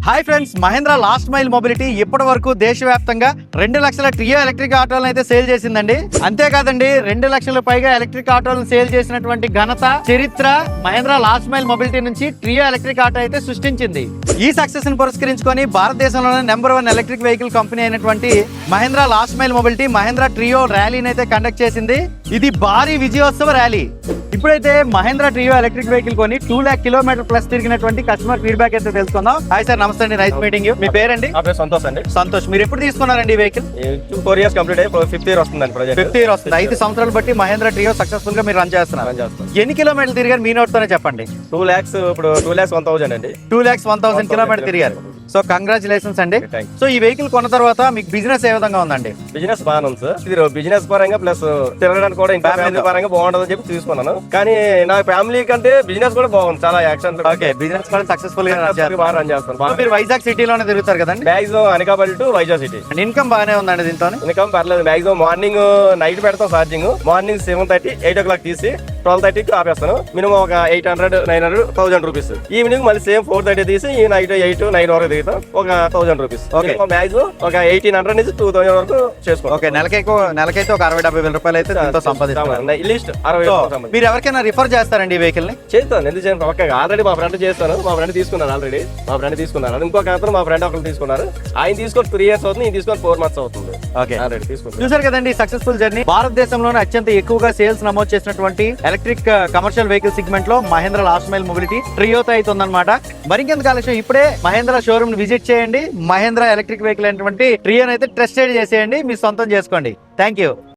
Hi friends, Mahindra last mile mobility ఇప్పటి వరకు దేశవ్యాప్తంగా 2 లక్షల ట్రియో ఎలక్ట్రిక్ ఆటోలను అయితే సేల్ చేసిందండి. అంతేకాదండి, 2 లక్షల పైగా ఎలక్ట్రిక్ ఆటోలను సేల్ చేసినటువంటి ఘనత చరిత్ర మహేంద్ర లాస్ట్ మైల్ మొబిలిటీ నుంచి ట్రియో ఎలక్ట్రిక్ ఆటో అయితే సృష్టించింది. ఈ సక్సెస్ ని పురస్కరించుకొని భారతదేశంలోనే నెంబర్ 1 ఎలక్ట్రిక్ వెహికల్ కంపెనీ అయినటువంటి Mahindra last mile mobility Mahindra Treo ర్యాలీని అయితే కండక్ట్ చేసింది. ఇది భారీ విజయోత్సవ ర్యాలీ. ఇప్పుడైతే మహేంద్ర ట్రియో ఎలక్ట్రిక్ వెహికల్ కొని 2 lakh కిలోమీటర్ ప్లస్ తిరిగినటువంటి కస్టమర్ ఫీడ్బ్యాక్ అయితే తెలుసుకుందాం. హాయ్ సార్, నమస్తే అండి, నైస్ మీటింగ్ యూ. మీ పేరండి? సంతోష్ అండి. సంతోష్, మీరు ఎప్పుడు తీసుకున్నారండి ఈ వెహికల్? 4 years కంప్లీట్ అయ్యి 5th year వస్తుందండి. 5th year వస్తుంది. 5 సంవత్సరాలు బట్టి మహేంద్ర ట్రియో సక్సెస్ఫుల్ గా మీరు రన్ చేస్తున్నారు. ఎన్ని కిలోమీటర్లు తిరిగారు మీ నోట్ తోనే చెప్పండి? 2 lakhs, ఇప్పుడు 2,01,000 అండి. 2,01,000 కిలోమీటర్ తిరిగారు. సో కంగ్రాచులేషన్స్ అండి. సో ఈ వెహికల్ కొన్న తర్వాత మీకు బిజినెస్ ఏ విధంగా ఉందండి? బిజినెస్ బాగానే ఉంది సార్. ఇది బిజినెస్ పరంగా ప్లస్ తిరగడానికి కూడా ఇంకా ఫ్యామిలీ పరంగా బాగుంటుందని చెప్పి తీసుకున్నాను. కానీ నా ఫ్యామిలీ కంటే బిజినెస్ కూడా బాగుంది, చాలా యాక్షన్. ఓకే, బిజినెస్ కూడా సక్సెస్ఫుల్ గా బాగా రన్ చేస్తాను. మీరు వైజాగ్ సిటీలోనే తిరుగుతారు కదండి? Maximum Anakapalli to Vizag city. Income బాగానే ఉందండి దీంతో? ఇన్కమ్ పర్లేదు. మాక్సిమం మార్నింగ్ నైట్ పెడతాం ఛార్జింగ్. మార్నింగ్ 7:30, 8 o'clock తీసి 12:30కి ఆపేస్తాను. మినిమం ఒక 800, 900, 1000 రూపీస్. ఈవినింగ్ మళ్ళీ సేమ్ 4:30 తీసి ఈ నైట్ 8, 9 వరకు దిగుతాం. ఒక 1000 రూపీస్. మాక్సిమం ఒక 1,800 నుంచి 2,000 వరకు చేసుకో. ఓకే, నెలకైతే ఒక 60-70 వేల రూపాయలు అయితే దీంతో సంపాదిస్తాం. లిస్ట్ 60. మీరు ఎవరికైనా రిఫర్ చేస్తారండి ఈ వెహికల్ ని? చేస్తాను, ఎందుకు చేయను. పక్కగా ఆల్రెడీ మా ఫ్రెండ్ చేస్తాను. మా ఫ్రెండ్ తీసుకున్నాను ఆల్రెడీ. ఇంకొక అతను మా ఫ్రెండ్ ఒకరు తీసుకున్నారు. ఆయన తీసుకొని 3 years అవుతుంది, ఈయన తీసుకొని 4 months అవుతుంది. ఓకే, చూసారు కదండి సక్సెస్ఫుల్ జర్నీ. భారతదేశంలోనే అత్యంత ఎక్కువగా సేల్స్ నమోదు చేసినటువంటి ఎలక్ట్రిక్ కమర్షియల్ వెహికల్ సెగ్మెంట్ లో మహేంద్ర లాస్ట్ మైల్ మొబిలిటీ ట్రియోతో అయితే ఉందన్నమాట. మరింకెంత ఆలస్యం ఇప్పుడే మహేంద్ర షోరూమ్ ని విజిట్ చేయండి. మహేంద్ర ఎలక్ట్రిక్ వెహికల్ అయినటువంటి ట్రియోని అయితే టెస్ట్ రైడ్ చేసేయండి, మీ సొంతం చేసుకోండి. Thank you.